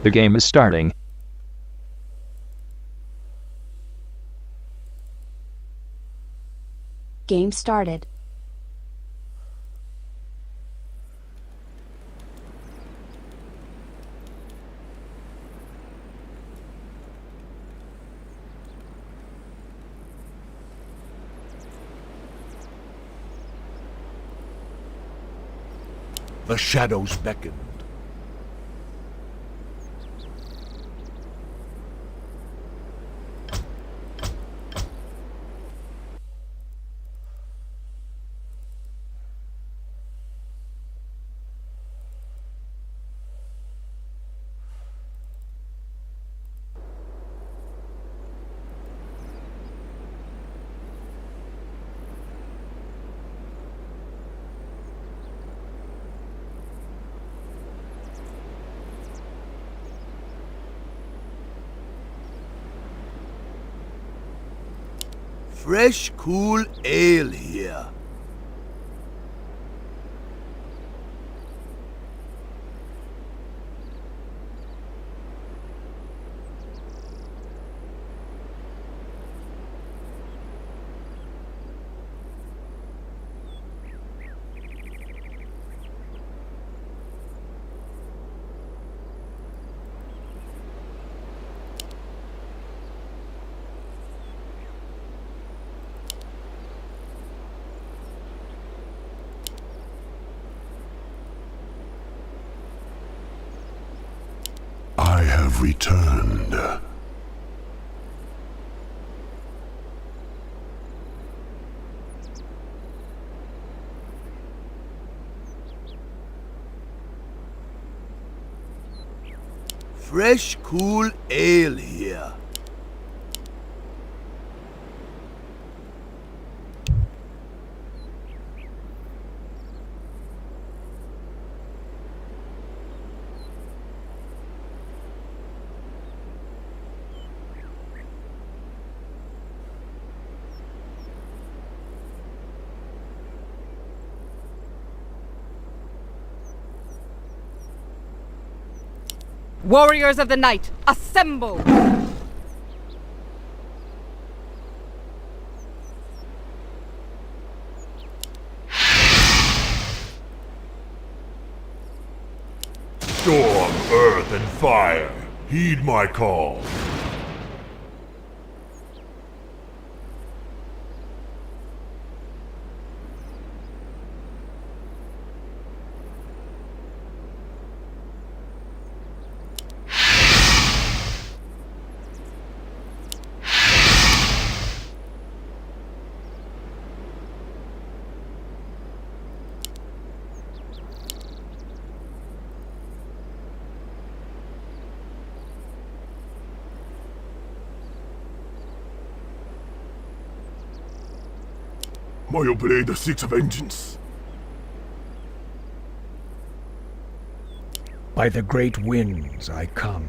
The game is starting. Game started. The shadows beckoned. Fresh, cool ale here. I have returned. Fresh, cool ale here. Warriors of the night, assemble! Storm, earth, and fire, heed my call. May obey the Six of Vengeance. By the great winds I come.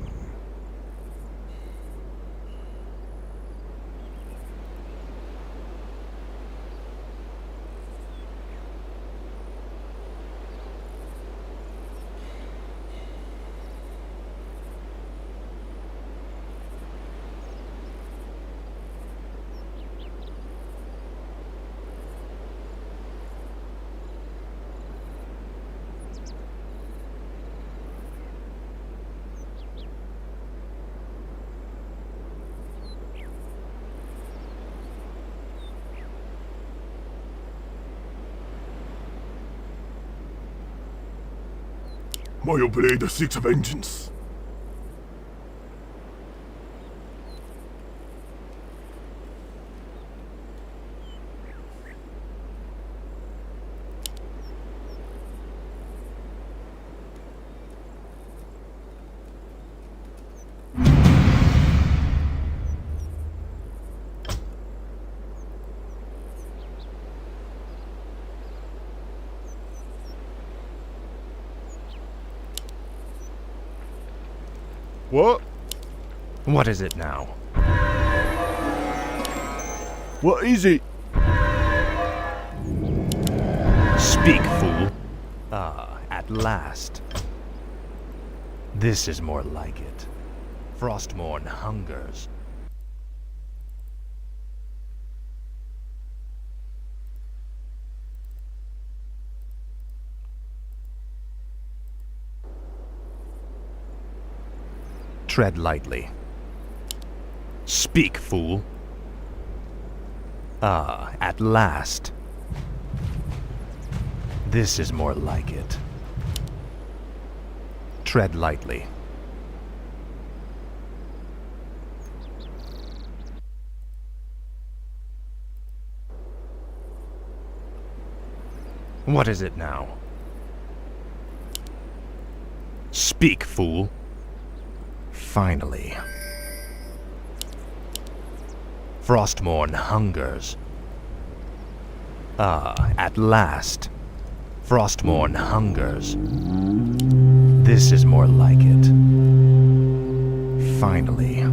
May obey the Six of Vengeance. What? What is it now? What is it? Speak, fool. Ah, at last. This is more like it. Frostmourne hungers. Tread lightly. Speak, fool. Ah, at last. This is more like it. Tread lightly. What is it now? Speak, fool. Finally. Frostmourne hungers. Ah, at last. Frostmourne hungers. This is more like it. Finally.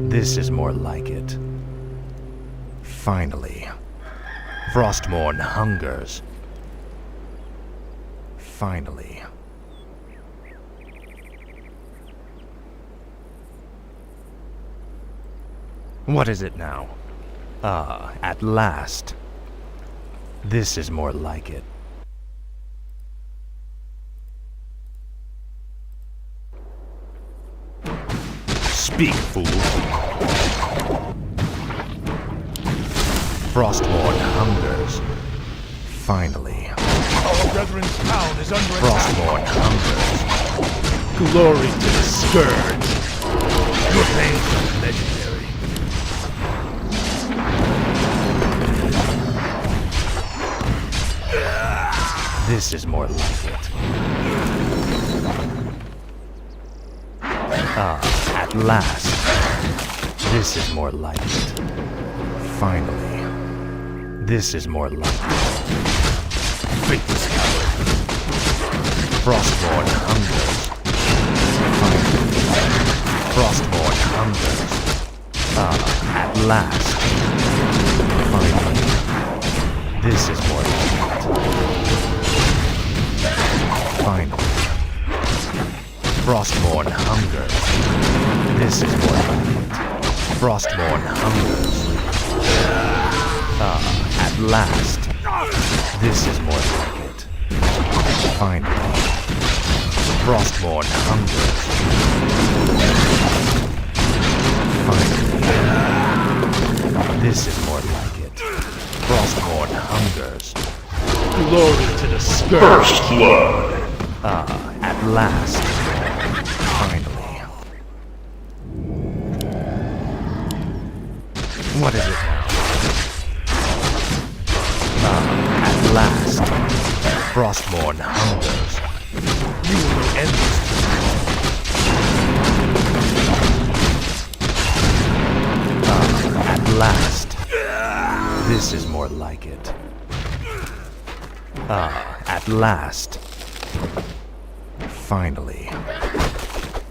This is more like it. Finally. Frostmourne hungers. Finally. What is it now? Ah, at last. This is more like it. Speak, fool. Frostmourne hungers. Finally. Our brethren's town is under Frostmourne hungers. Glory to the Scourge. Your pains are legendary. This is more like it. Ah, at last. This is more like it. Finally. This is more like it. Faithless coward. Frostmourne hungers. Finally. Frostmourne hungers. Ah, at last. Finally. This is more like it. Finally. Frostmourne hungers. This is more like it. Frostmourne hungers. Ah, at last. This is more like it. Finally. Frostmourne hungers. Finally. This is more like it. Frostmourne hungers. Glory to the Scourge. First blood. Ah, at last. Finally. What is it now? Ah, at last. Frostmourne hungers. You will know endless. Ah, at last. This is more like it. Ah, at last. Finally.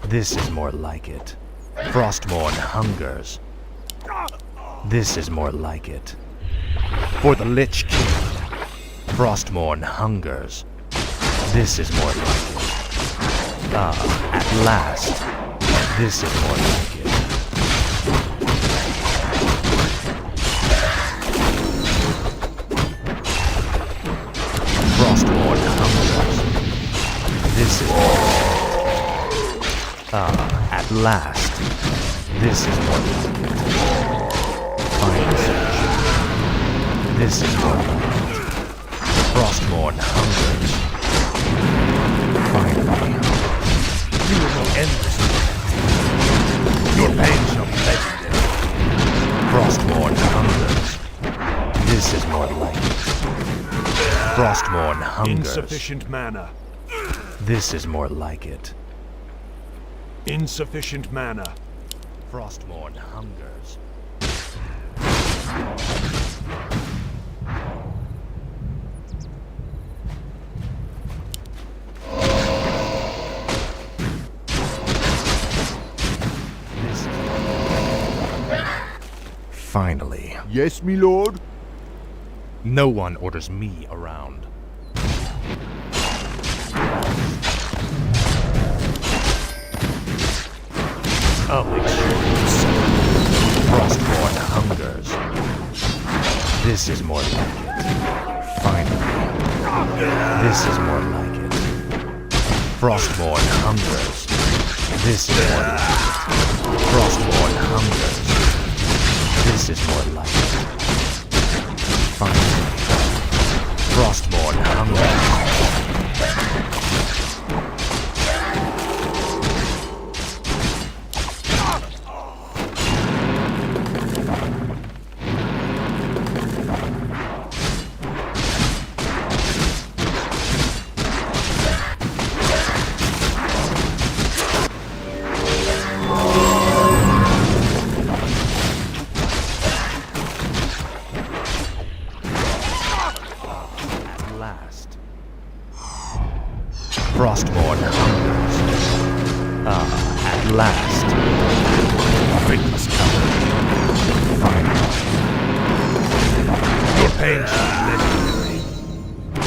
This is more like it. Frostmourne hungers. This is more like it. For the Lich King. Frostmourne hungers. This is more like it. Ah, at last. This is more like it. Frostmourne hungers. This is more like it. Ah, at last. This is more like it. Finally. This is more like it. Frostmourne hungers. Finally. You will know endless. Your pain shall be legendary. Frostmourne hungers. This is more like it. Frostmourne hungers. Insufficient mana. This is more like it. Insufficient mana. Frostmourne hungers. This Finally. Yes, me lord? No one orders me around. I'll make sure you suffer. Frostborn hungers. This is more like it. Finally. This is more like it. Frostborn hungers. This is more like it. Frostborn hungers. This is more like it. Finally. Frostborn hungers. Frostborn hungers. At last. Fate must come. Finally. Your pain shall be legendary.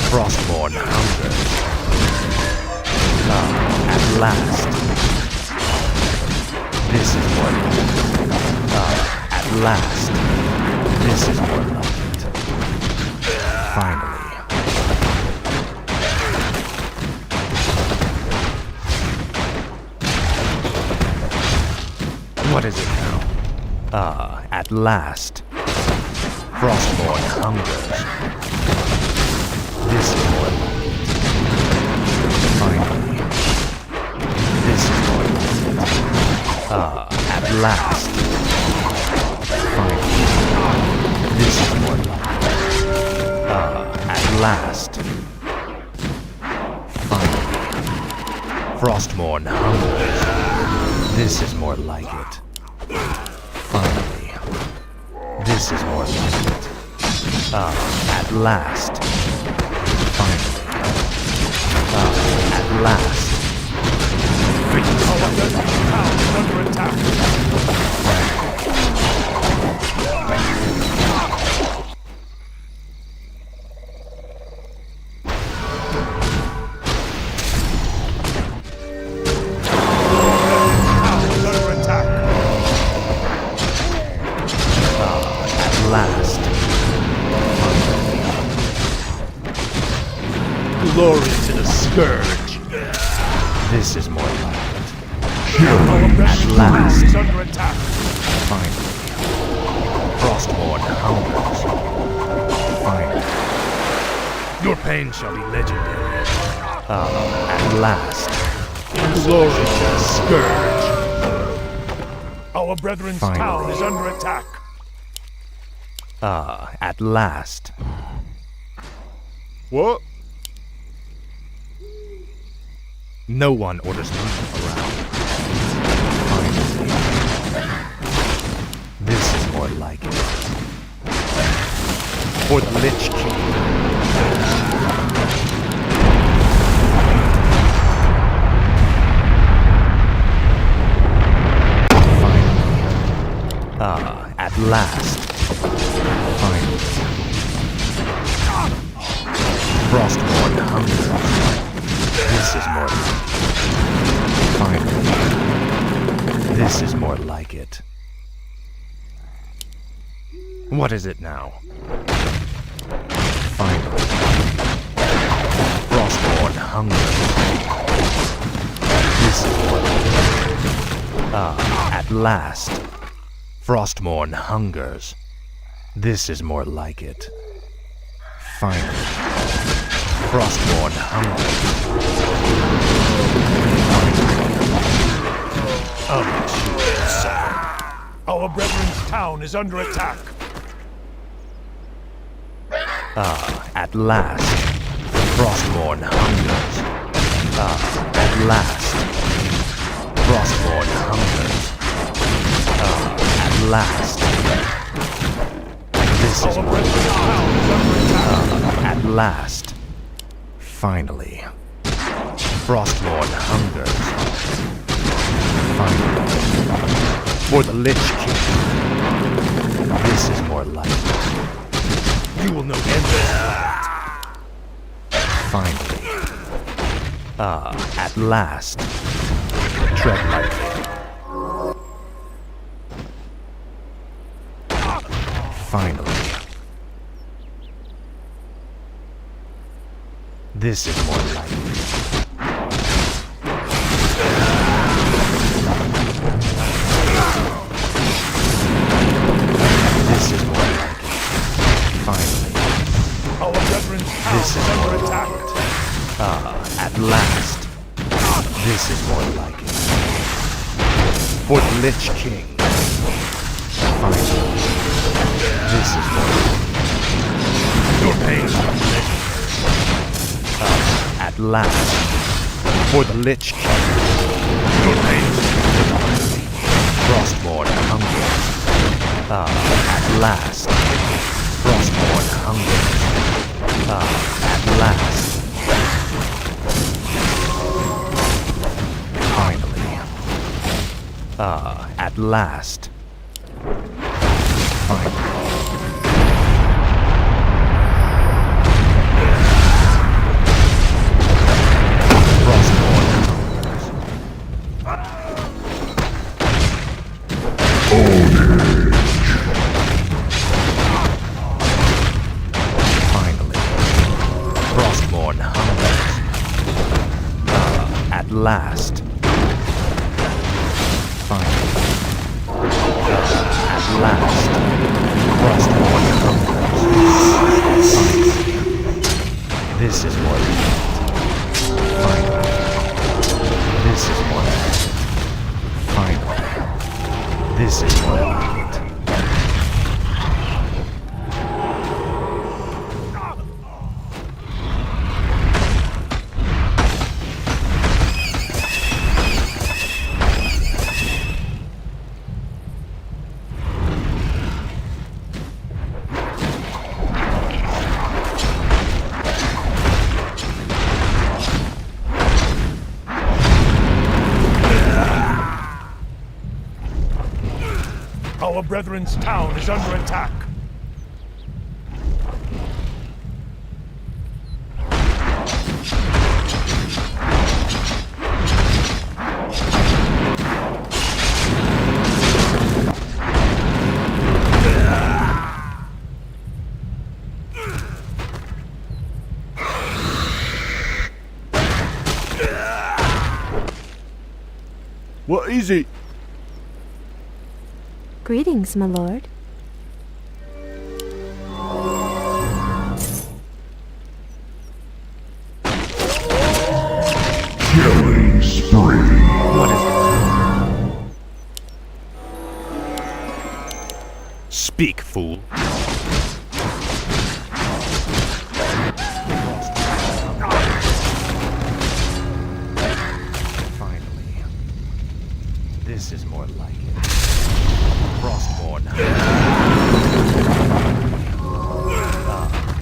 Frostborn hungers. At last. This is more like it. At last. This is more like it. Finally. What is it now? At last. Frostborn hungers. This is more like it. Finally. This is more like it. At last. Finally. This is more like it. At last. Finally. Frostborn hungers. This is more like it. Finally. This is more like it. At last. Finally. At last. Our Brethren's town is under attack. Glory to the scourge. This is more like it. Our Brethren's town is under attack. Finally. Frostborn hungers. Finally. Your pain shall be legendary. At last. Glory to the scourge. Our Brethren's Finally. town is under attack. At last. What? No one orders me around. Finally. This is more like it. For the Lich King. Finally. At last. Finally. Frostborn hungers. This is more like it. Finally. This is more like it. What is it now? Finally. Frostborn hungers. This is more like it. At last. Frostborn hungers. This is more like it. Finally. Frostborn hungers. I'll make sure you suffer. Our Brethren's town is under attack. At last. Frostborn hungers. At last. Frostborn hungers. At last. This is Our more Brethren's town is under attack. at last. Finally. Frostborn hungers. Finally. For the Lich King. This is more like it. You will know endless. Finally. At last. Tread lightly. Finally. This is more like it. This is more like it. Finally. Our brethren's town This is is under more attack. like it. At last. This is more like it. For the Lich King. Finally. This is more like it. Your pain shall be legendary. At last. For the Lich King. Your pain shall be legendary. Frostborn hunger. At last. Frostborn hunger. At last. Finally. At last. Finally. Frostborn hungers. Finally. Frostborn hungers. At last. Finally. At last. Frostborn hungers. Finally. This is more like it. Finally. This is more like it. Finally. This is more like it. Our brethren's town is under attack. What is it? Greetings, my lord. Killing spree. What is it? Speak, fool. Finally. This is more like it. Frostborn.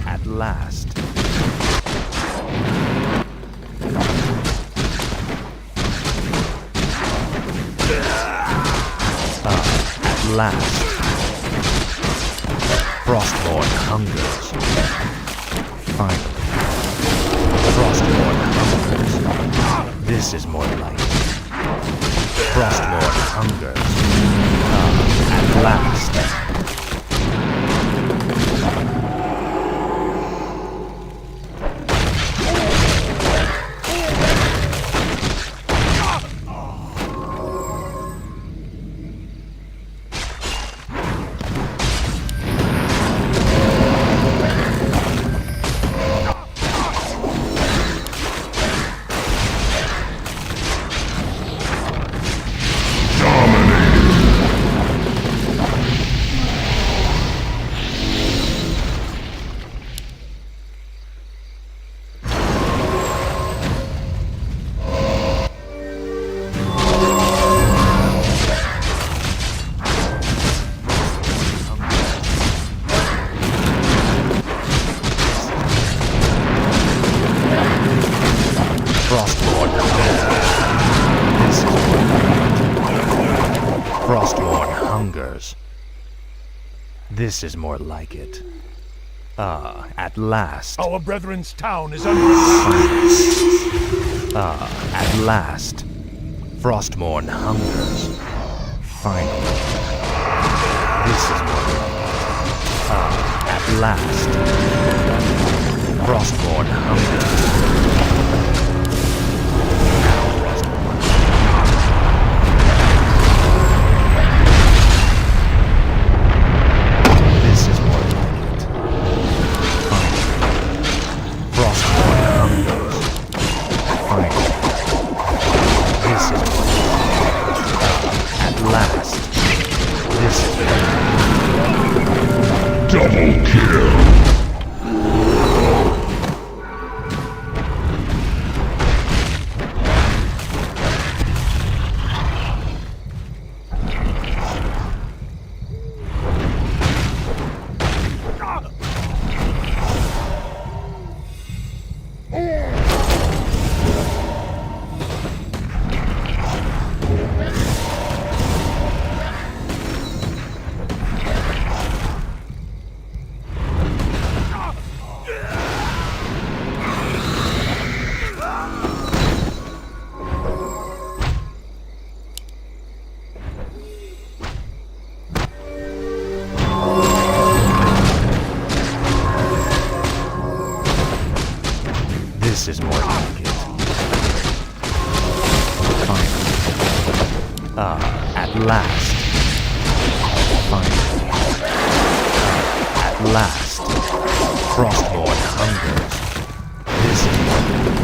At last. At last. Frostborn hungers. Finally. Frostborn hungers. This is more like it. Frostborn hungers. At last. Frostborn. This is Frostborn hungers. This is more like it. At last. Our brethren's town is under attack. At last. Frostborn hungers. Finally. This is more like it. last. Frostborn hunger. This is more like it. Frostborn hungers. Finally. This is more like it. At last. This is more like it. Double kill. This is more like it. Finally. At last. Finally. At last. Frostborn hungers. This is more like it.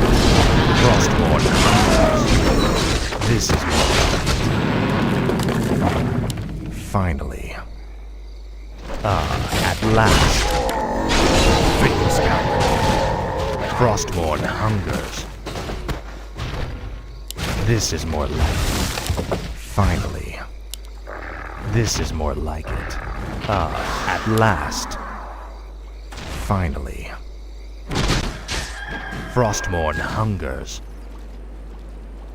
Frostborn hungers. This is more like it. Finally. At last. Fatal scout. Frostborn hungers. This is more like it. Finally. This is more like it. At last. Finally. Frostborn hungers.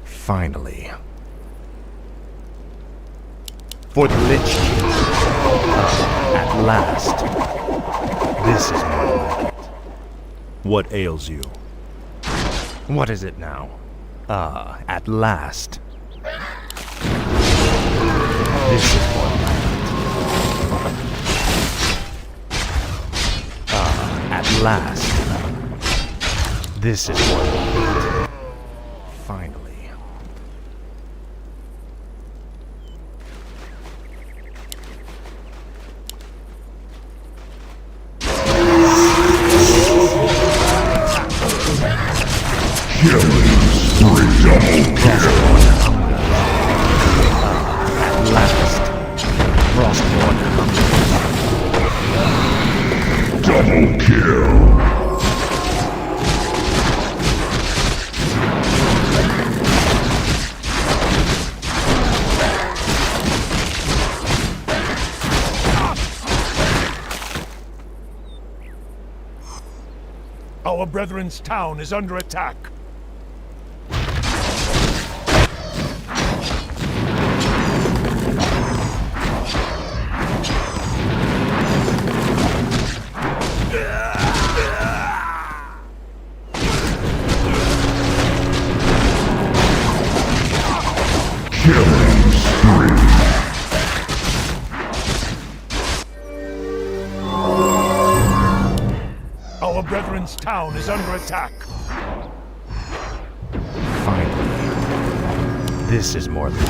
Finally. For the Lich King. At last. This is more like it. What ails you? What is it now? At last. This is more like it. At last. This is more like it. Finally. Killing spree. Double kill. Double kill. Our brethren's town is under attack. Killing spree. Our brethren's town is under attack. Finally. This is more like it.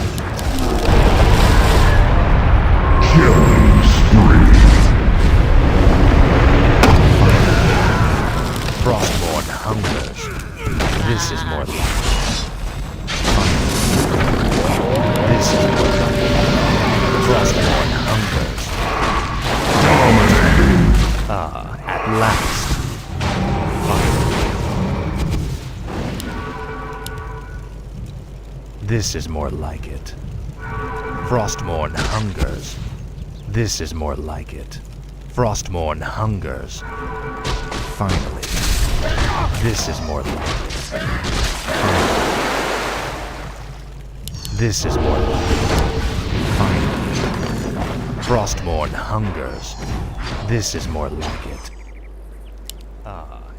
Killing spree. Frostborn hungers. This is more like it. This is more like it. Frostborn hungers. Dominating. At last. This is more like it. Frostborn hungers. This is more like it. Frostborn hungers. Finally. This is more like it. Finally. This is more like it. Finally. Frostborn hungers. This is more like it.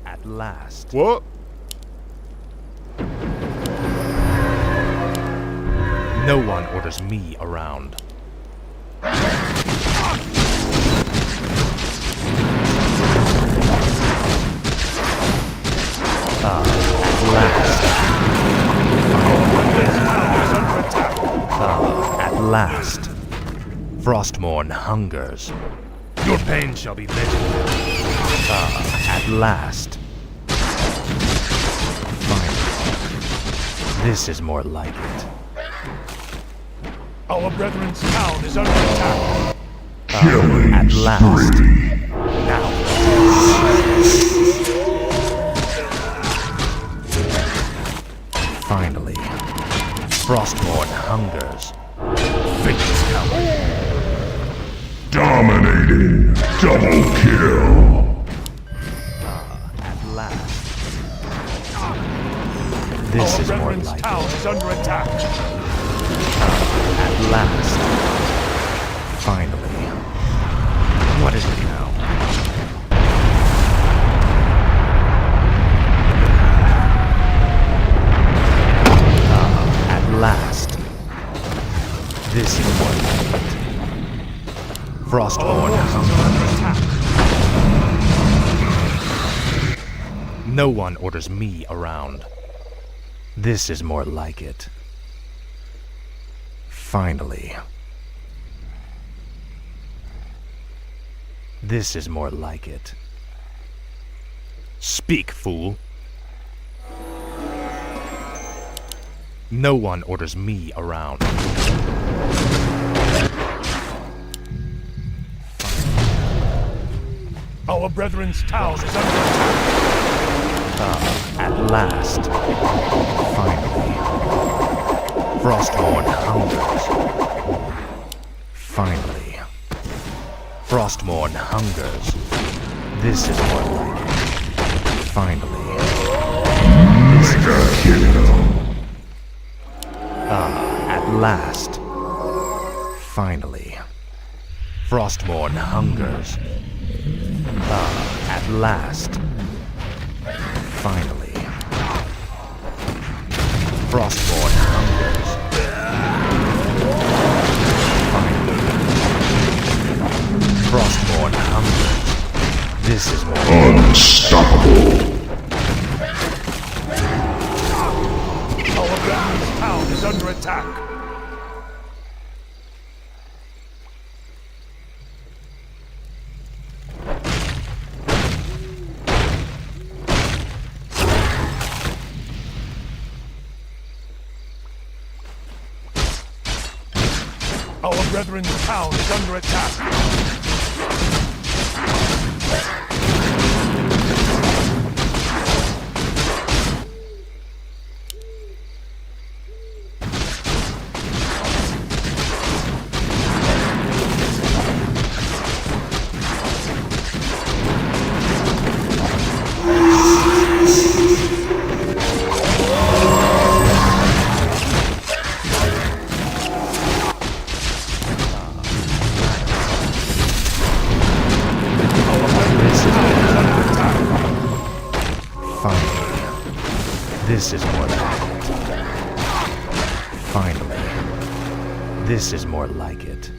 At last. What? No one orders me around. Frostmourne hungers. Your pain shall be legendary. At last. Finally. This is more like it. Our brethren's town is under attack. Killing At last. spree. Now. Finally. Frostmourne hungers. Fate's coming. Dominating. Double kill. At last. This Our is more brethren's like town it. is under attack. At last. Finally. What is it now? At last. This is more like it. Frostmourne hunger. No one orders me around. This is more like it. Finally. This is more like it. Speak, fool. No one orders me around. Our brethren's town is under attack. At last. Finally. Frostmourne hungers. Finally. Frostmourne hungers. This is more like it. Finally. This is at last. Finally. Frostmourne hungers. At last. Finally. Frostmourne hungers. Finally. Frostmourne hungers. This is more Unstoppable. Our brethren's town is under attack. Our brethren's town is under attack. This is more like it. Finally. This is more like it.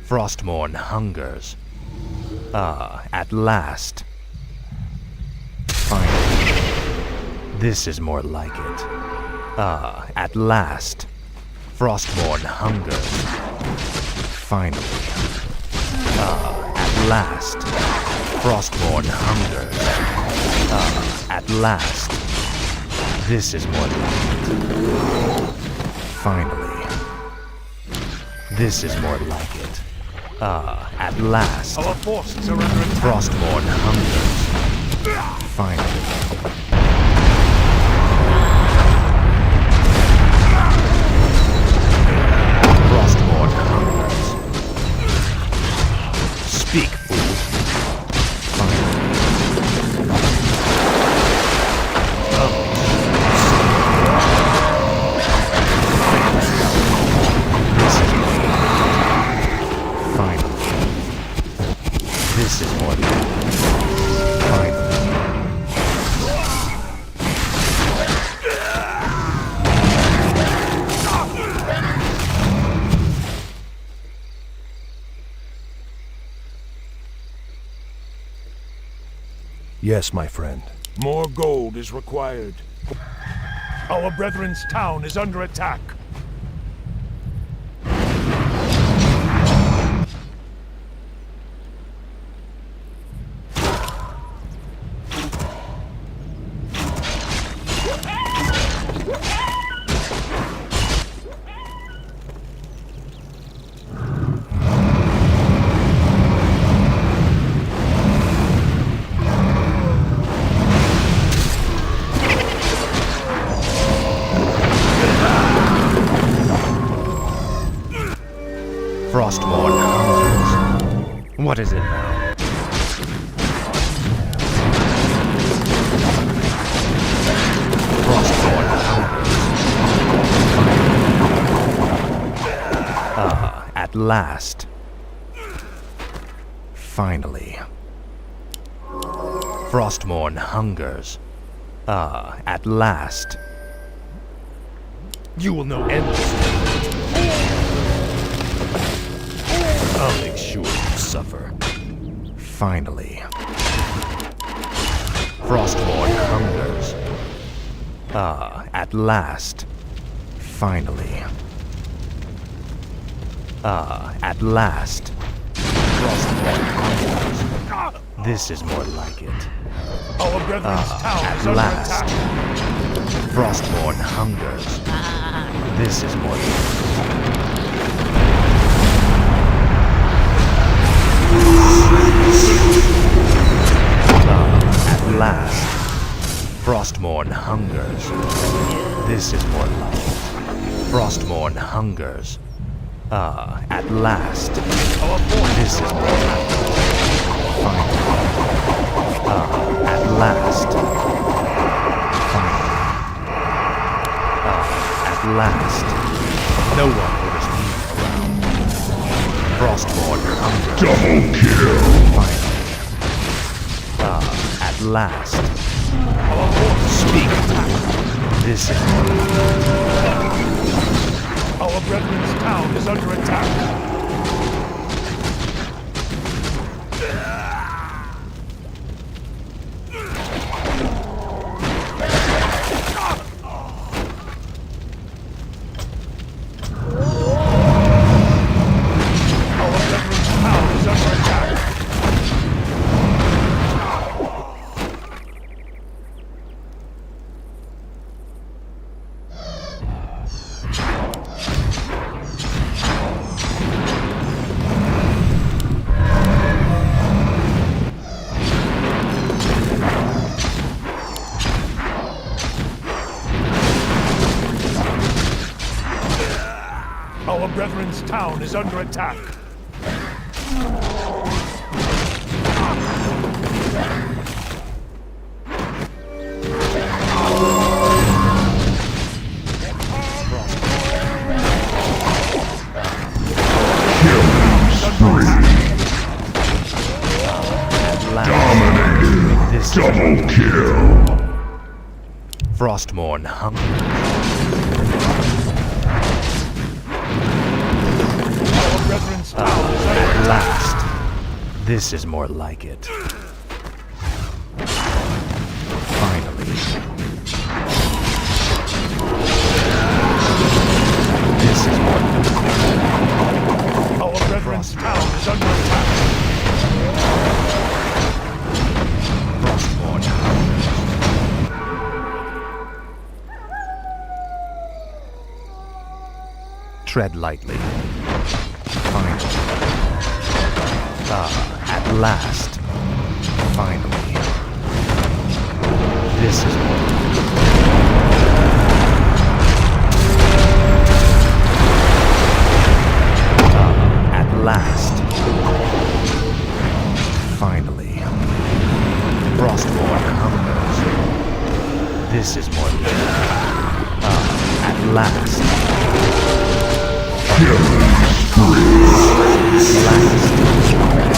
Frostmourne hungers. At last. Finally. This is more like it. At last. Frostmourne hungers. Finally. At last. Frostmourne hungers. At last. This is more like it. Finally. This is more like it. At last. Our forces are under attack. Frostmourne hungers. Finally. Frostmourne hungers. Speak, fool. Finally. This is more like it. Finally. Yes, my friend. More gold is required. Our brethren's town is under attack. What is it now? Frostborn hungers. Ah, at last. Finally. Frostborn hungers. Ah, at last. You will know endlessly. I'll make sure you suffer. Finally. Frostborn hungers. Ah, at last. Finally. Ah, at last. Frostborn hungers. This is more like it. Our brethren's town At is under last. attack. Frostborn hungers. This is more like it. At last. Frostborn hungers. This is more like it. Frostborn hungers. Ah, at last. This is more like it. Finally. Ah, at last. Finally. Ah, at last. No one orders me around. Frostborn hungers. Double kill. Finally. Ah, at last. Speak. This is more like it. Our brethren's town is under attack. Our brethren's town is under attack. Our brethren's town is under attack. At last. This is Double kill. Frostborn hungers. Our brethren's town is under At attack. last. This is more like it. Finally. This is more like it. Our brethren's town is under attack. Frostborn hungers. Tread lightly. Finally. Ah, at last. Finally. This is more like it. Ah, at last. Finally. Frostborn hungers. This is more like it. Ah, at last. Last.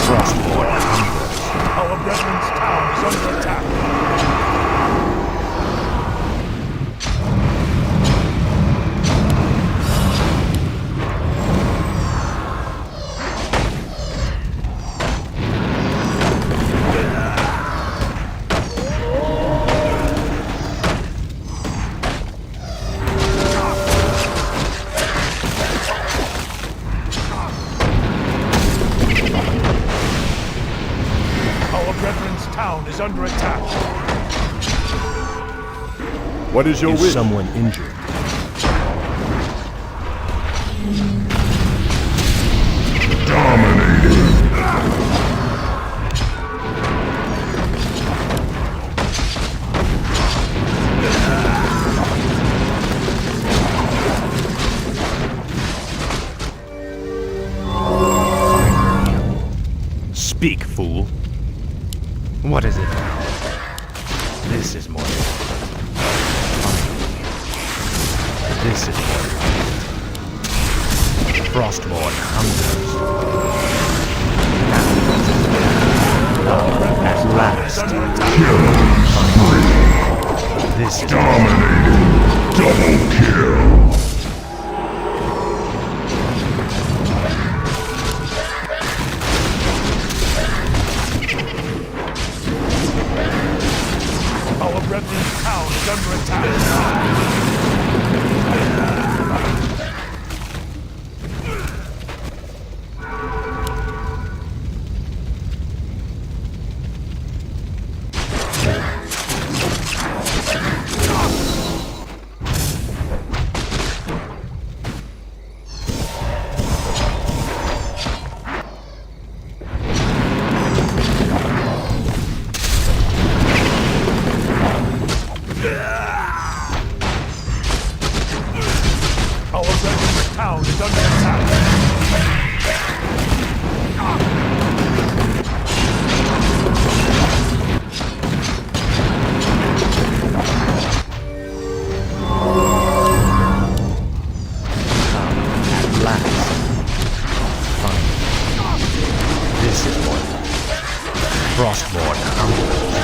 Frostborn hungers. Our brethren's town is under attack. Our brethren's town is under attack. What is your Is wish? someone injured? Speak, fool. What is it now? This is more like it. This is more like it. Frostborn hungers. At last. This is Double kill. Our brethren's town is under attack. Our brethren's town is under attack. at last. Fine. This is more like it. Frostborn hungers.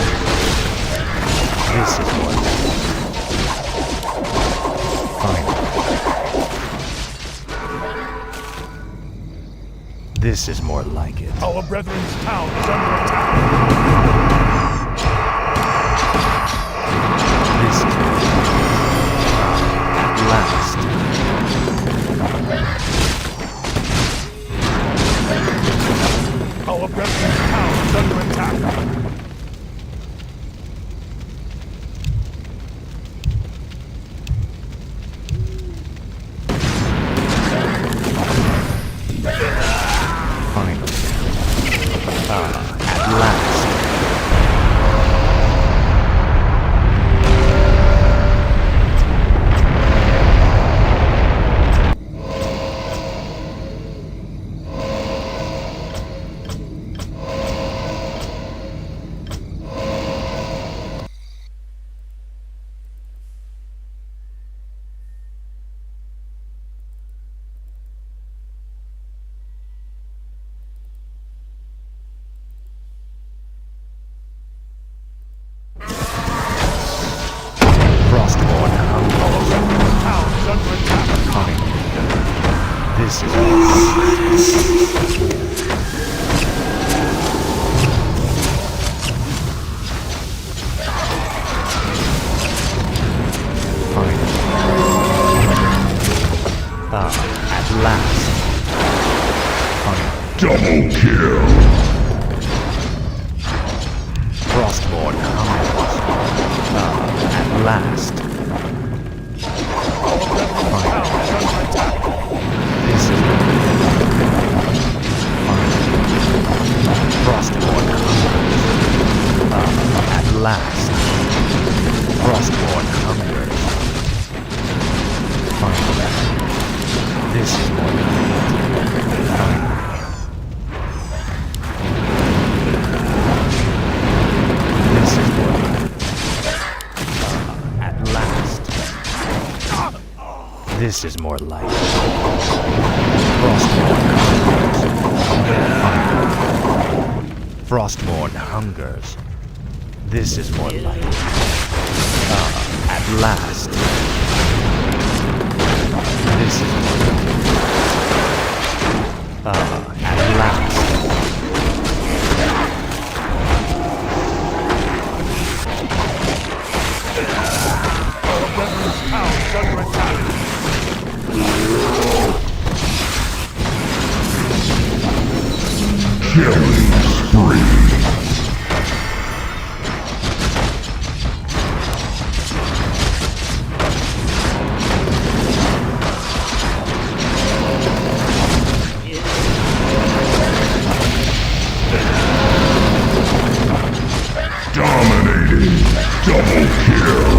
This is more like it. Fine. This is more like it. Our brethren's town is under attack. This is more like it. At last. Our brethren's town is under attack. Finally. At last. Frostborn hungers. Town is under attack. Finally. This is finally. At last. Finally. Double kill. Frostborn hungers. At last. Finally. This is finally. Frostborn hungers. At last. Frostborn hungers. Finally. This is more like it. Finally. This is more like it. At last. This is more like it. Frostborn hungers. Frostborn hungers. This is more like it. At last. This is more like it. At last. Our brethren's town is under attack. Killing spree. Dominating. Double kill.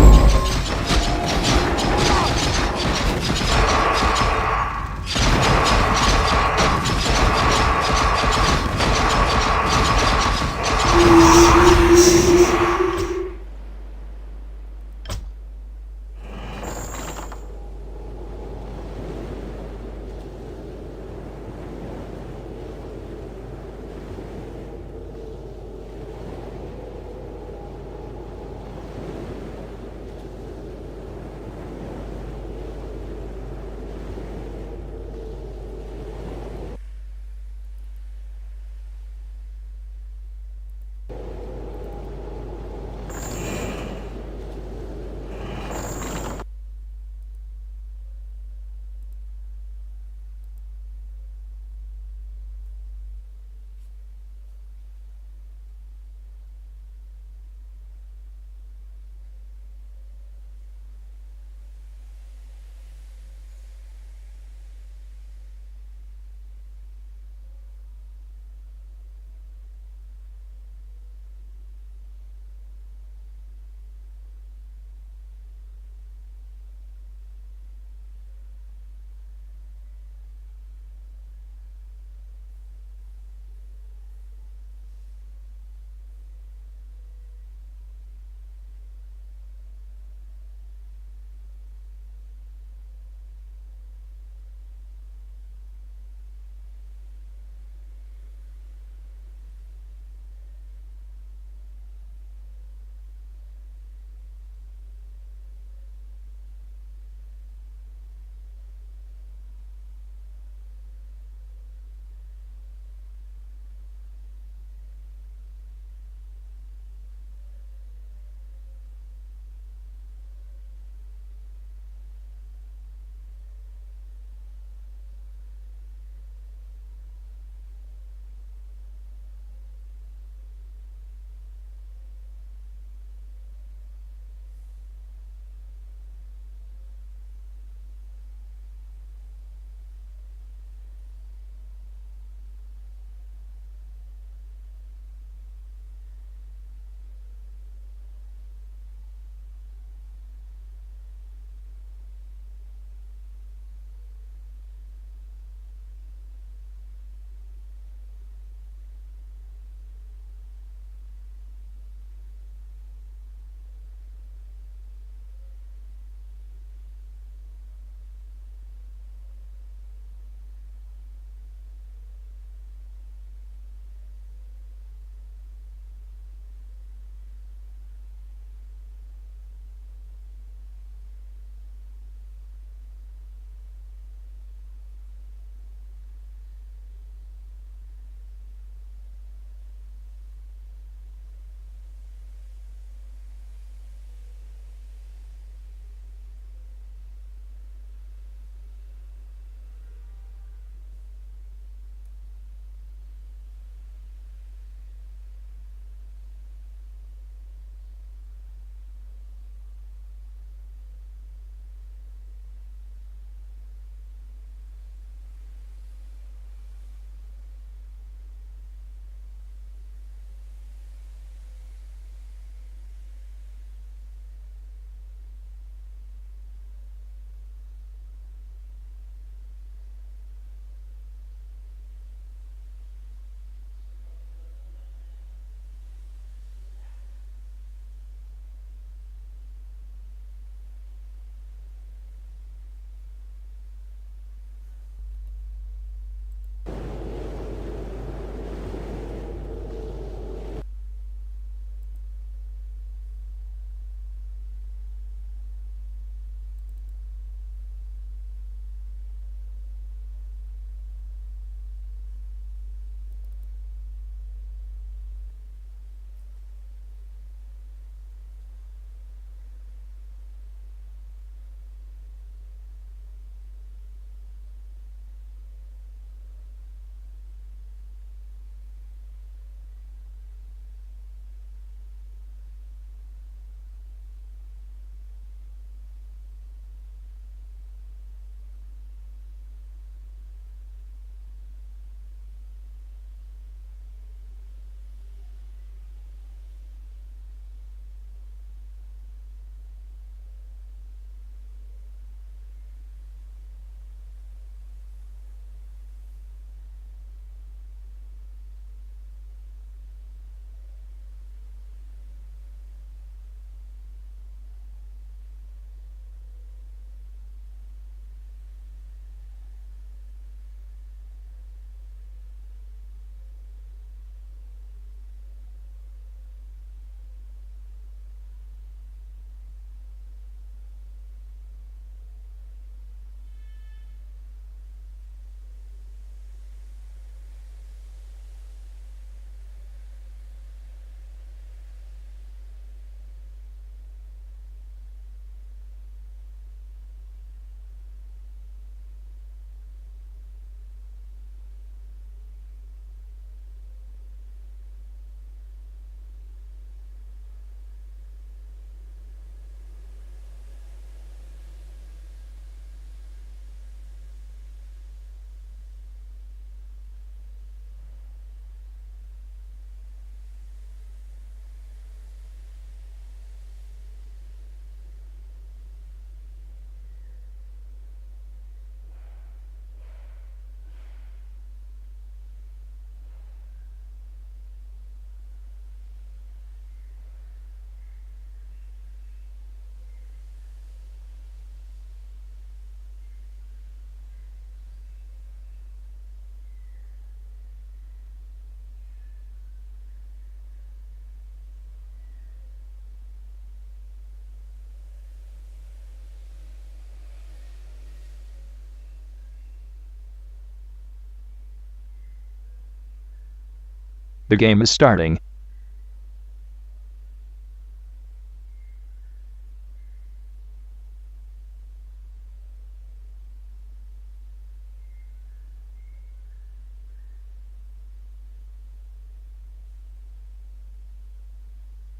The game is starting.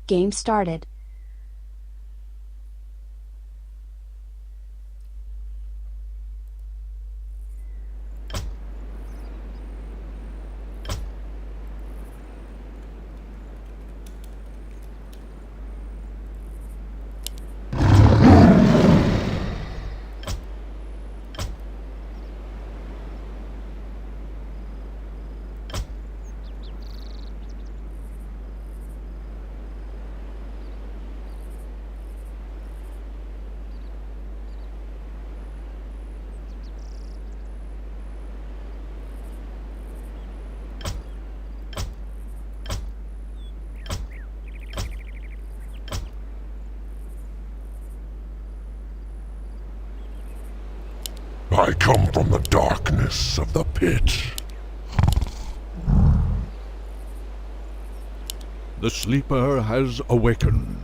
Game started. I come from the darkness of the pit. The sleeper has awakened.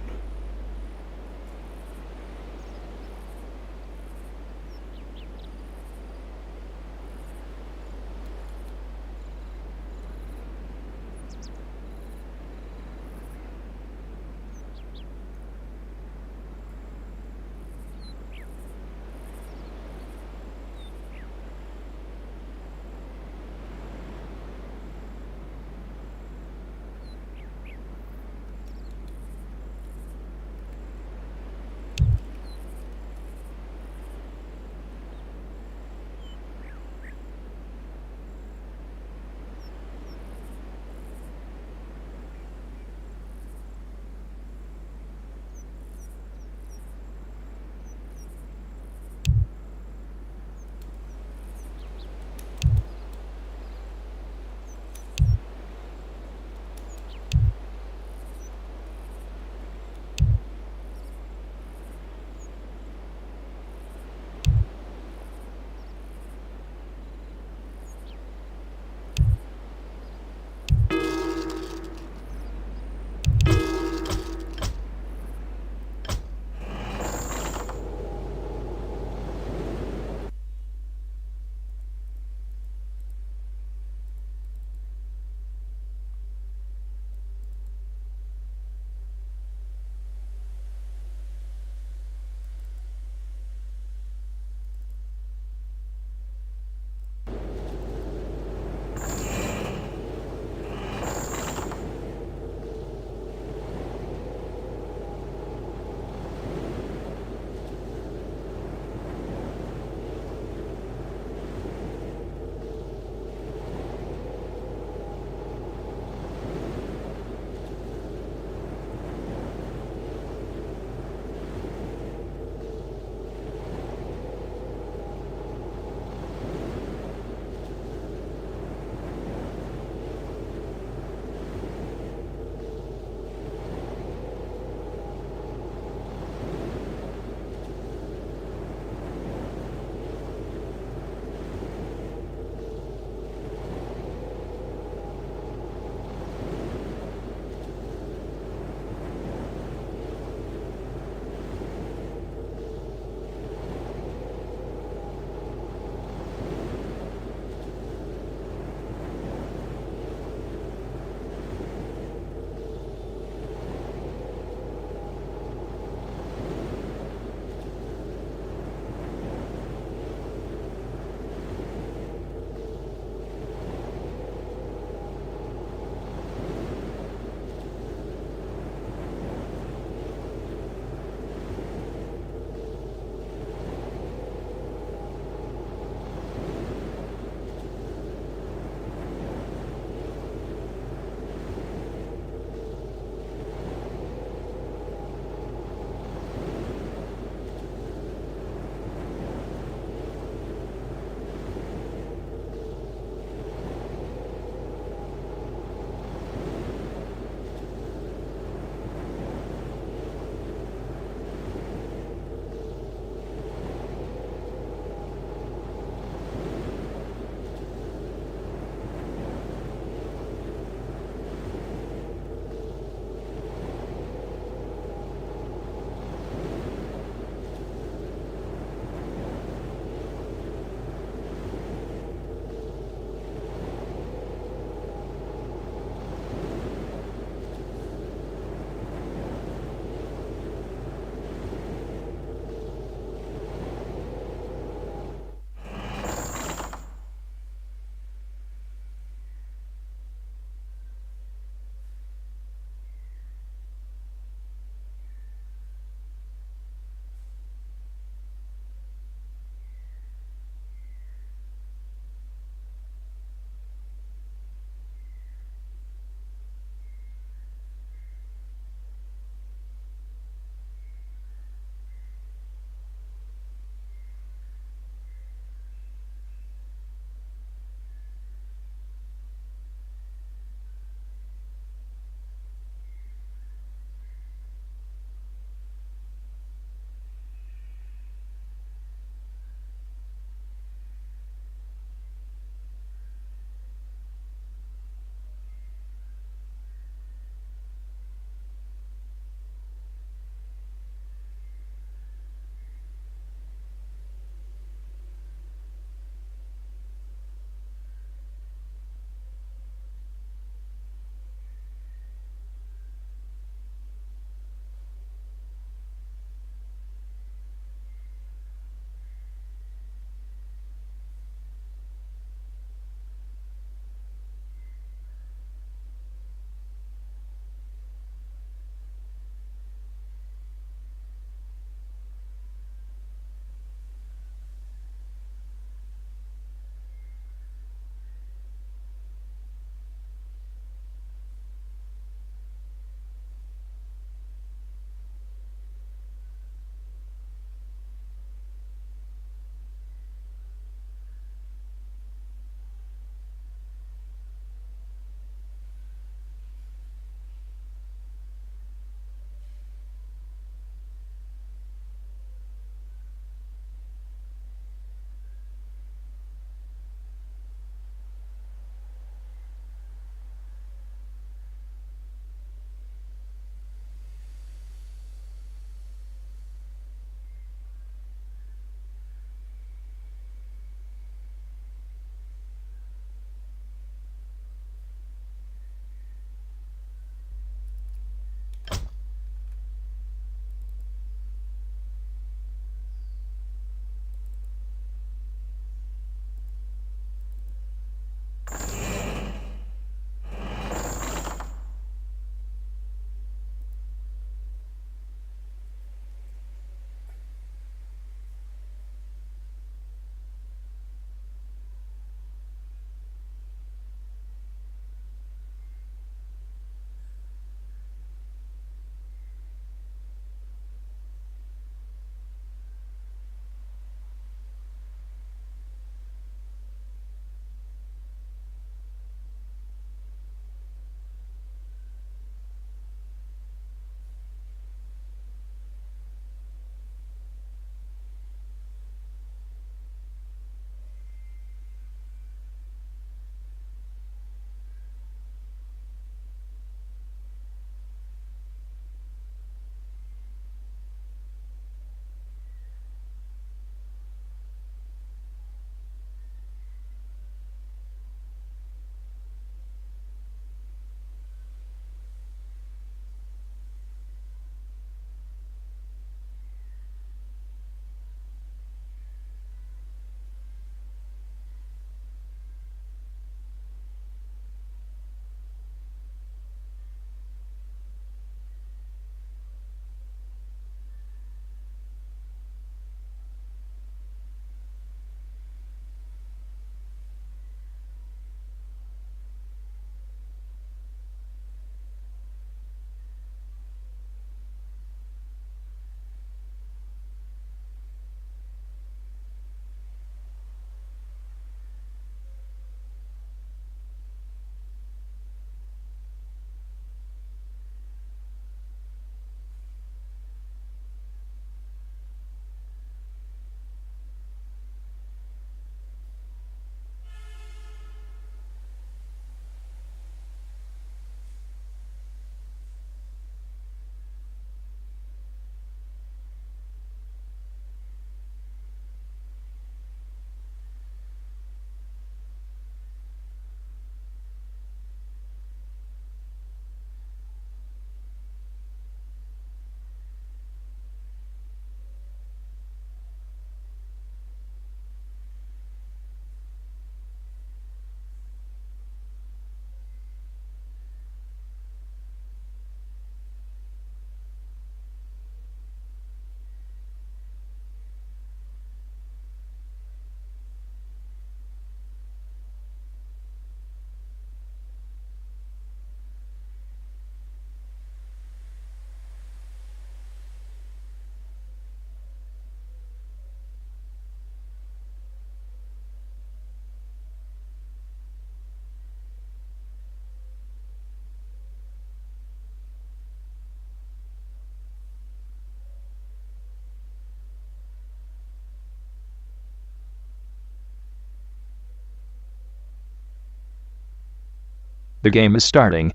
The game is starting.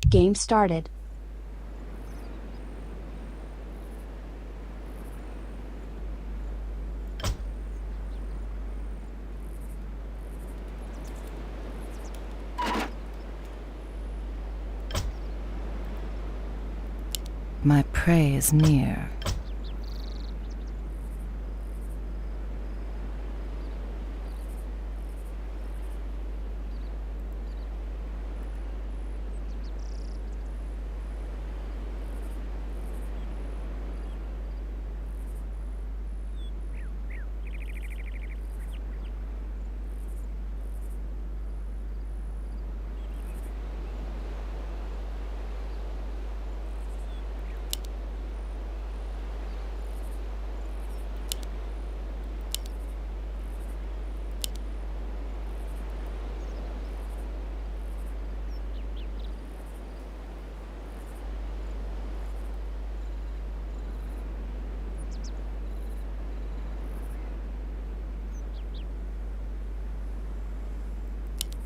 Game started. My prey is near.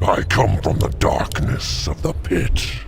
I come from the darkness of the pit.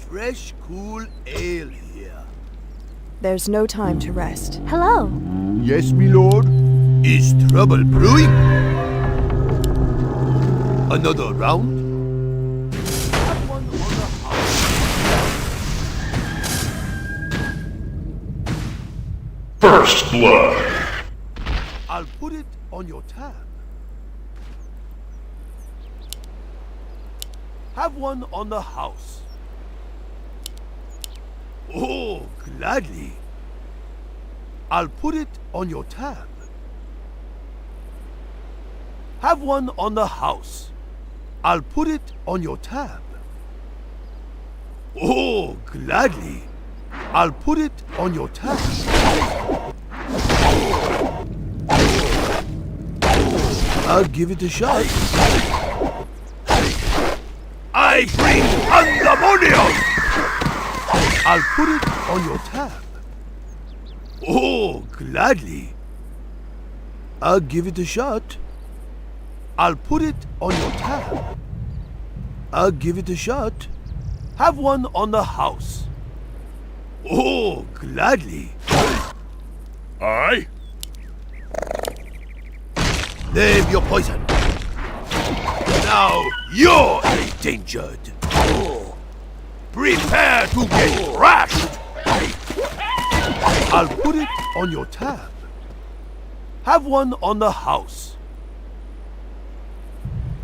Fresh, cool ale here. There's no time to rest. Hello. Yes, my lord. Is trouble brewing? Another round? Have one on the house. First blood. I'll put it on your tab. Have one on the house. Oh, gladly. I'll put it on your tab. Have one on the house. I'll put it on your tab. Oh, gladly. I'll put it on your tab. I'll give it a shot. I bring pandemonium! I'll put it on your tab. Oh, gladly. I'll give it a shot. I'll put it on your tab. I'll give it a shot. Have one on the house. Oh, gladly. Aye. Name your poison. Now you're endangered. Prepare to get thrashed. I'll put it on your tab. Have one on the house.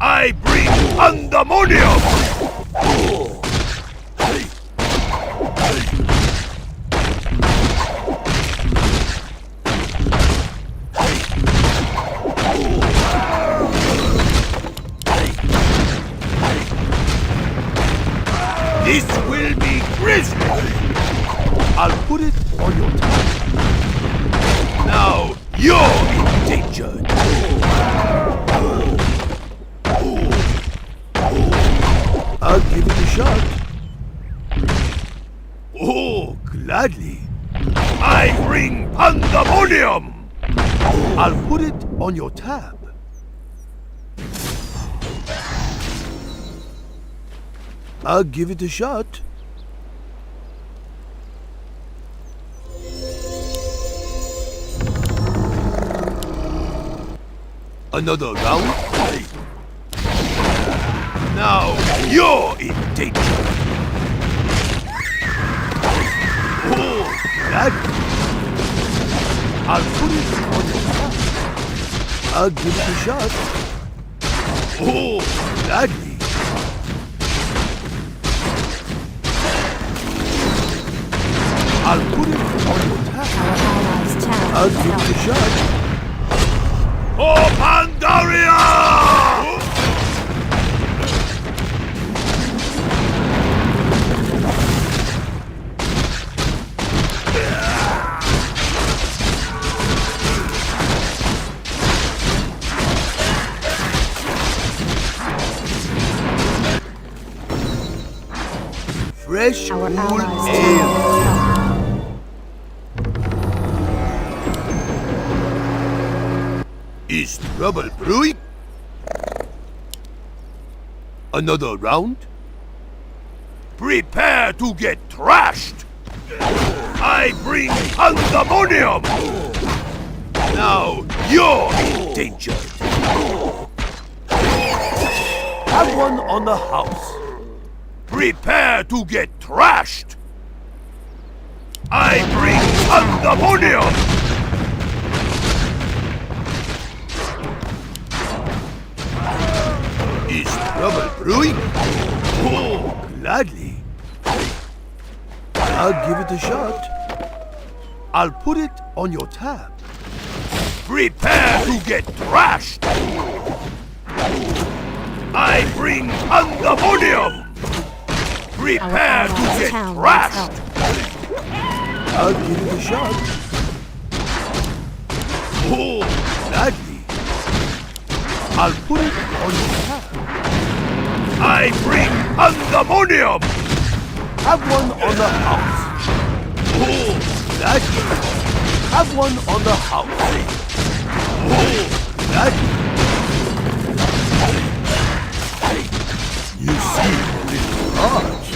I bring pandemonium! This will be grisly! I'll put it on your tab. Now you're endangered! I'll give it a shot. Oh, gladly. I bring pandemonium! I'll put it on your tab. I'll give it a shot. Another round? Now you're in danger. Oh, gladly. I'll put it on your tab. I'll give it a shot. Oh, gladly. I'll put it on your tab. I'll give it a shot. Oh, Pandaria! Fresh, cool ale. Is trouble brewing? Another round? Prepare to get thrashed! I bring pandemonium! Now you're endangered! Have one on the house. Prepare to get thrashed! I bring pandemonium! Is trouble brewing? Oh, gladly. I'll give it a shot. I'll put it on your tab. Prepare to get thrashed! I bring pandemonium! Prepare to get thrashed! I'll give it a shot. Oh, gladly. I'll put it on your tab. I bring pandemonium! Have one on the house. Oh, gladly. Have one on the house. Oh, gladly. You seem a little large.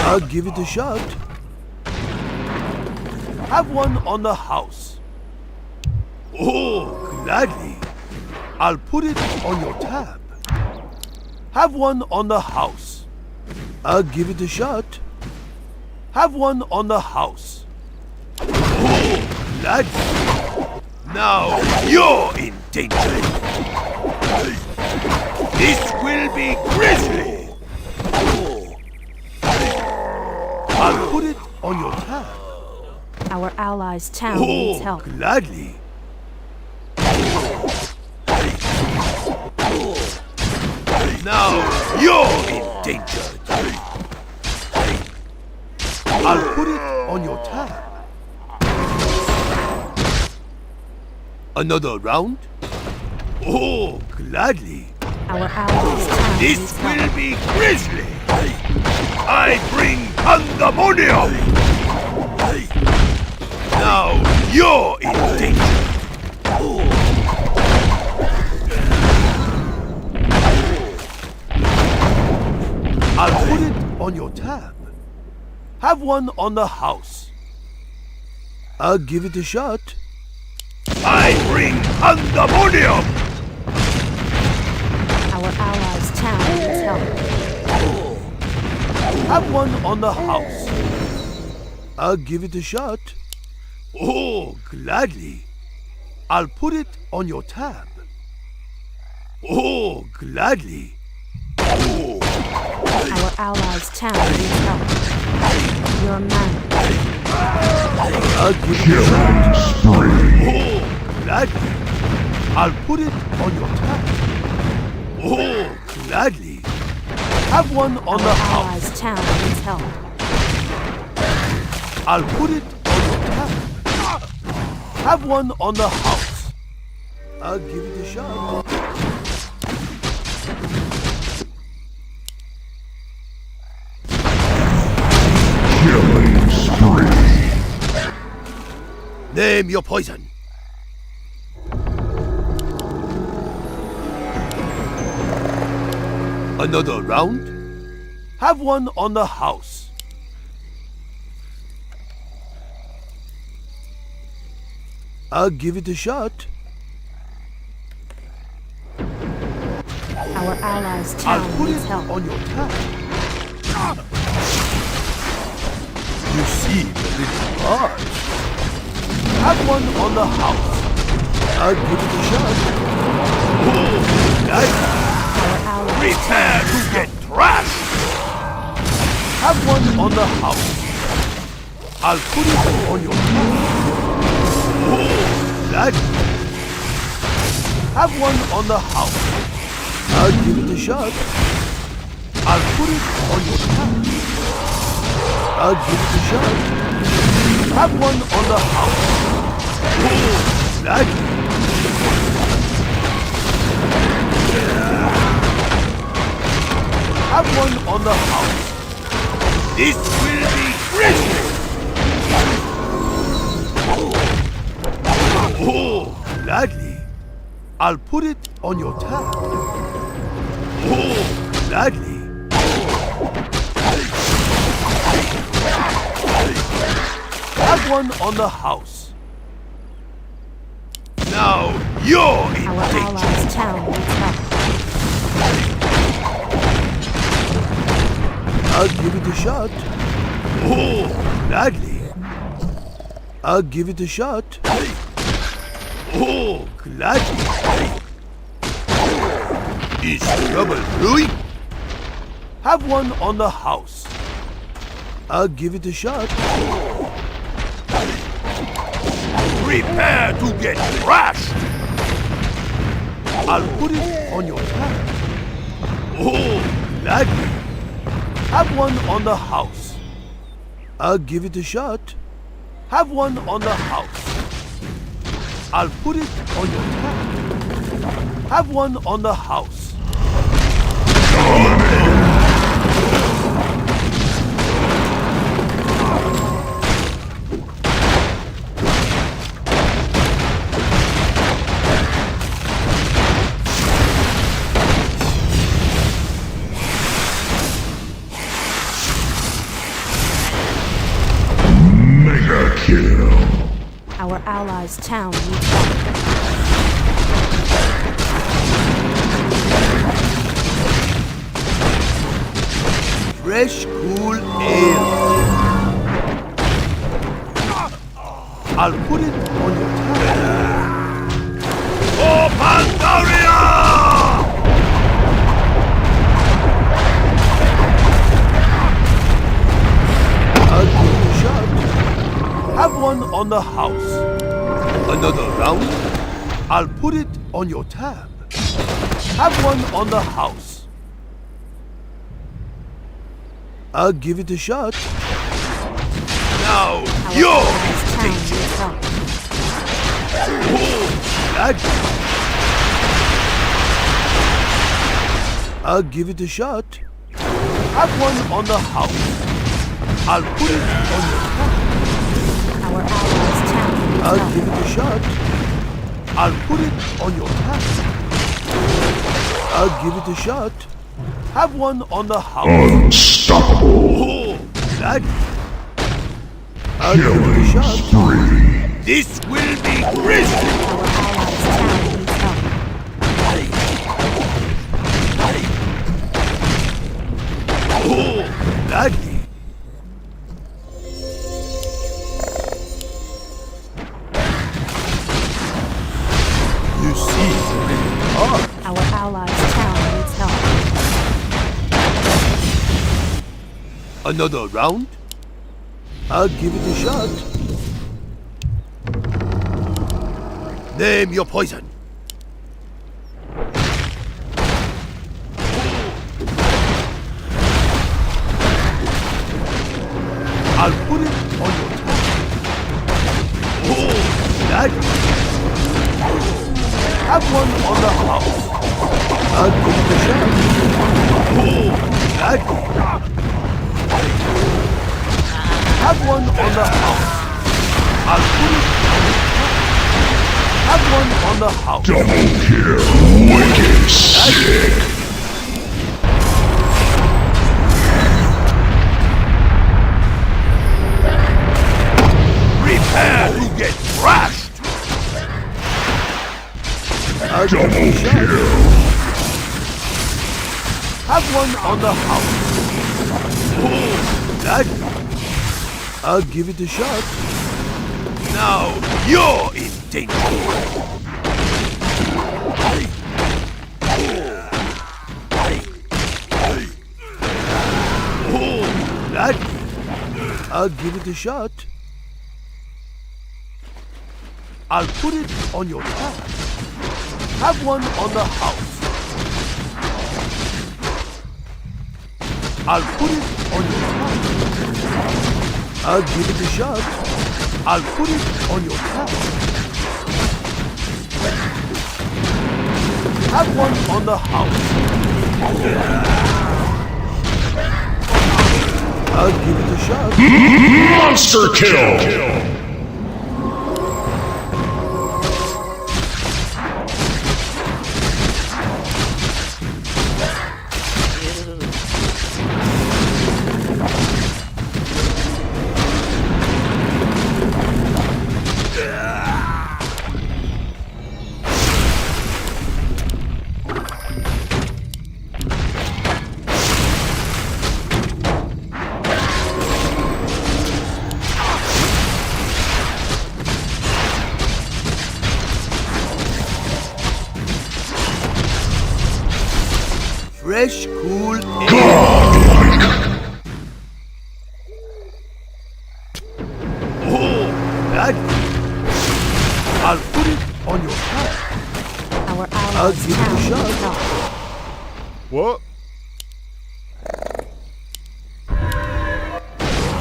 I'll give it a shot. Have one on the house. Oh, gladly. I'll put it on your tab. Have one on the house. I'll give it a shot. Have one on the house. Oh, gladly. Now you're in danger. This will be grisly. I'll put it on your tab. Our allies' town needs help. Gladly. Now you're in danger. I'll put it on your tab. Another round? Oh, gladly. Our allies' town This needs will help. be grisly. I bring pandemonium. Now you're in danger. I'll put it on your tab. Have one on the house. I'll give it a shot. I bring pandemonium. Our allies' town needs help. Have one on the house. I'll give it a shot. Oh, gladly. I'll put it on your tab. Oh, gladly. Our allies' town needs help. Your man. I'll give it a shot. Oh, gladly. I'll put it on your tab. Oh, gladly. Have one on the Our house. allies' town needs help. I'll put it on your tab. Have one on the house. I'll give it a shot. Killing spree. Name your poison. Another round? Have one on the house. I'll give it a shot. Our allies' I'll town put needs it help. on your tab. You seem a little large. Have one on the house. I'll give it a shot. Oh, nice. Our allies' Prepare to get trashed! Have one on the house. I'll put it on your tab. Oh, that. Have one on the house. I'll give it a shot. I'll put it on your tab. I'll give it a shot. Have one on the house. Oh, that. Have one on the house. This will be grisly. Oh, gladly. I'll put it on your tab. Oh, gladly. Have one on the house. Now you're in Our danger. allies' town needs help. I'll give it a shot. Oh, gladly. I'll give it a shot. Oh, gladly. Is trouble brewing? Have one on the house. I'll give it a shot. Prepare to get thrashed. I'll put it on your tab. Oh, gladly. Have one on the house. I'll give it a shot. Have one on the house. I'll put it on your tab. Have one on the house. Our allies' town needs help. Fresh, cool ale. I'll put it on your tab. Oh, Pandaria! I'll give it a shot. Have one on the house. Another round. I'll put it on your tab. Have one on the house. I'll give it a shot. Now you're dangerous. Oh, that. I'll give it a shot. Have one on the house. I'll put it on your tab. Our allies' town needs I'll help. give it a shot. I'll put it on your tab. I'll give it a shot. Have one on the house. Unstoppable. Oh, that. I'll give it a shot. Spree. This will be grisly. Our allies' town needs help. Oh, gladly. You see, Our allies' town needs help. another round? I'll give it a shot. Name your poison. I'll put it on your tongue. Oh, that. Have one on the house. I'll give it a shot. Oh, that. Have one on the house. I'll put it on your tongue. Have one on the house. Double kill. Wicked sick. Prepare to get thrashed! I'll give it a Double shot. kill. Have one on the house. Oh, that. I'll give it a shot. Now you're in danger. Oh, that. I'll give it a shot. I'll put it on your tab. Have one on the house. I'll put it on your tab. I'll give it a shot. I'll put it on your tab. Have one on the house. I'll give it a shot. Monster kill. Fresh, cool air. Godlike. Oh, that. I'll put it on your tab. Our I'll allies' give it a town shot. needs help. What?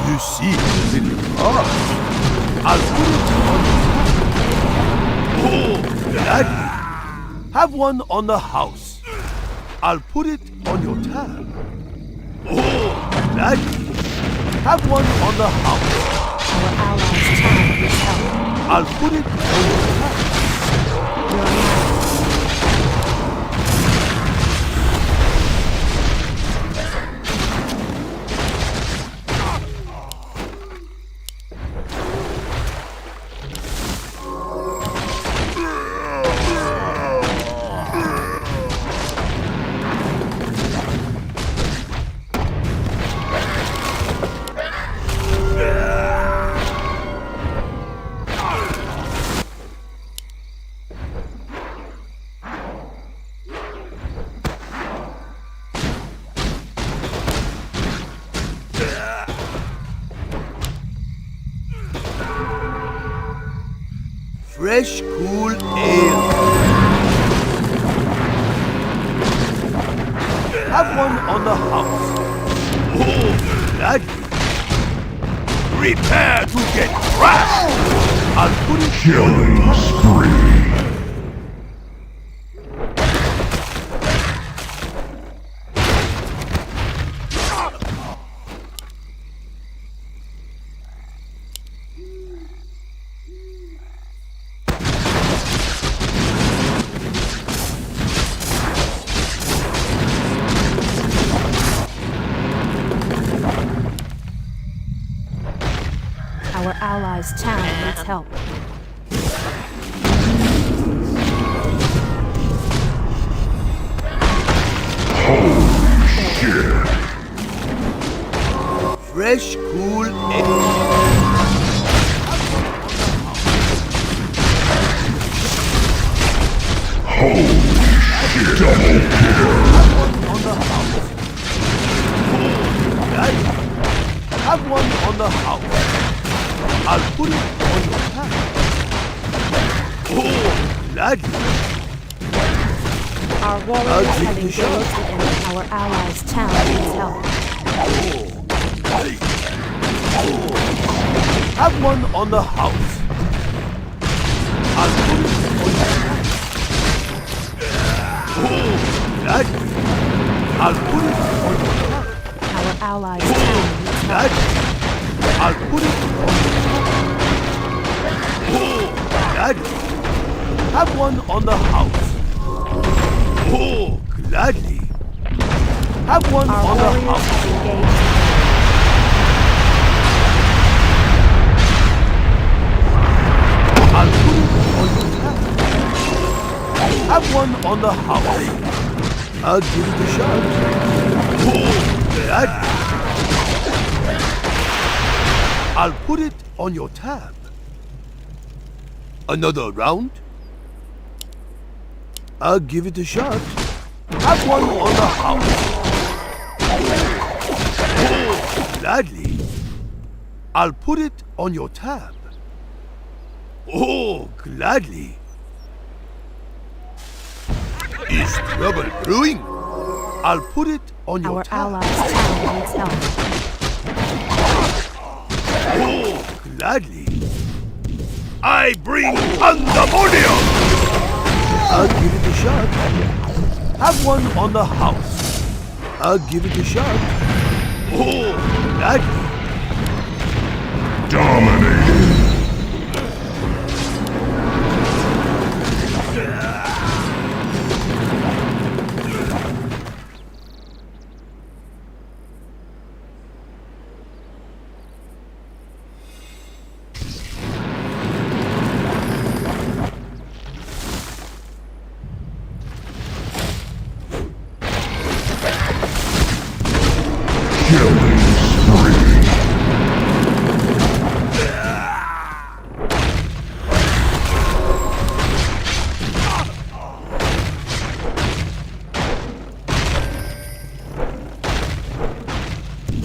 You see, little heart. I'll put it on your tab. Oh, that. Have one on the house. I'll put it on your tab. Oh, that. Have one on the house. Our allies' town needs help. I'll put it on your tab. Your knight. Fresh, cool ale. Have one on the house. Oh, gladly. Prepare to get crushed. I'll put it Killing spree. Our allies' town needs help. Shit. fresh, cool ale. Holy shit. Double kill. On the house. Oh, nice. Have one on the house. I'll put it on your tab. Oh, gladly. Our warriors have engaged the enemy. Our allies' town needs help. Have one on the house. I'll put it on your tab. Oh, gladly. I'll put it on your tab. Our allies' town needs help. Gladly. I'll put it on your tab. Oh, gladly. Have one on the house. Oh, gladly. Have one Our on the warriors house. have engaged. I'll put it on your tab. Have one on the house. I'll give it a shot. Oh, gladly. I'll put it on your tab. Another round? I'll give it a shot. Have one on the house. Oh, gladly. I'll put it on your tab. Oh, gladly. Is trouble brewing? I'll put it on your Our tab. allies' town needs help. Oh, gladly. I bring pandemonium! I'll give it a shot. Have one on the house. I'll give it a shot. Oh, gladly. Dominating. Killing spree.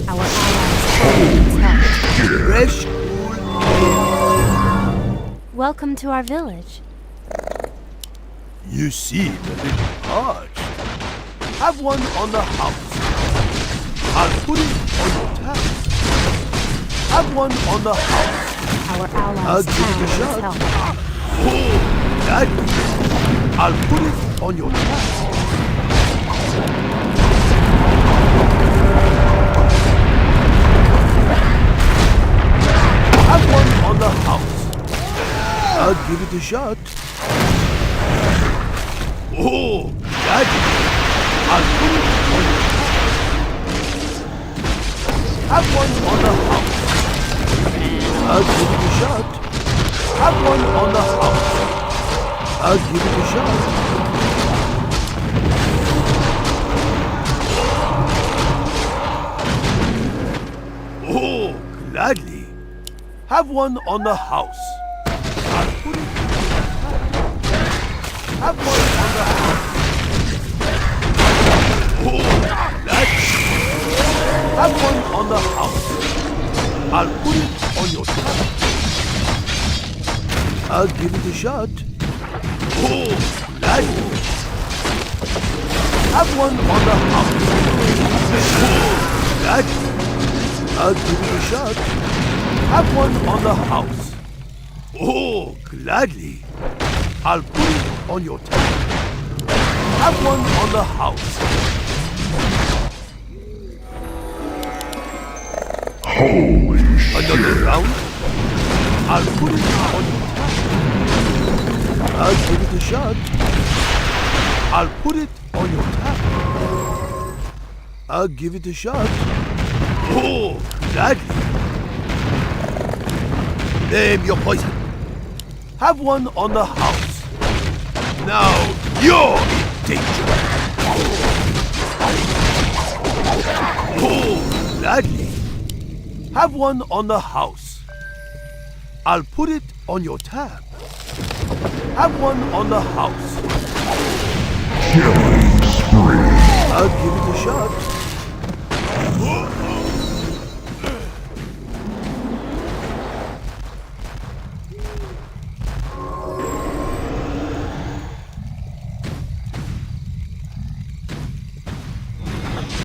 Our allies' town needs help. Fresh, cool ale. Welcome to our village. You seem a little parched. Have one on the house. I'll put it on your tab. Have one on the house. Our I'll allies' give town it a needs shot. help. Oh, gladly. I'll put it on your tab. Have one on the house. I'll give it a shot. Oh, gladly. I'll put it on your tab. Have one on the house. I'll give it a shot. Have one on the house. I'll give it a shot. Oh, gladly. Have one on the house. I'll put it on the tab. Have one on the house. Oh, gladly. Have one on the house. I'll put it on your tab. I'll give it a shot. Oh, gladly. Have one on the house. Oh, gladly. I'll give it a shot. Have one on the house. Oh, gladly. I'll put it on your tab. Have one on the house. Holy shit. Another round. I'll put it on your tab. I'll give it a shot. I'll put it on your tab. I'll give it a shot. Oh, gladly. Name your poison. Have one on the house. Now you're in danger. Oh, gladly. Have one on the house. I'll put it on your tab. Have one on the house. Killing spree. I'll give it a shot.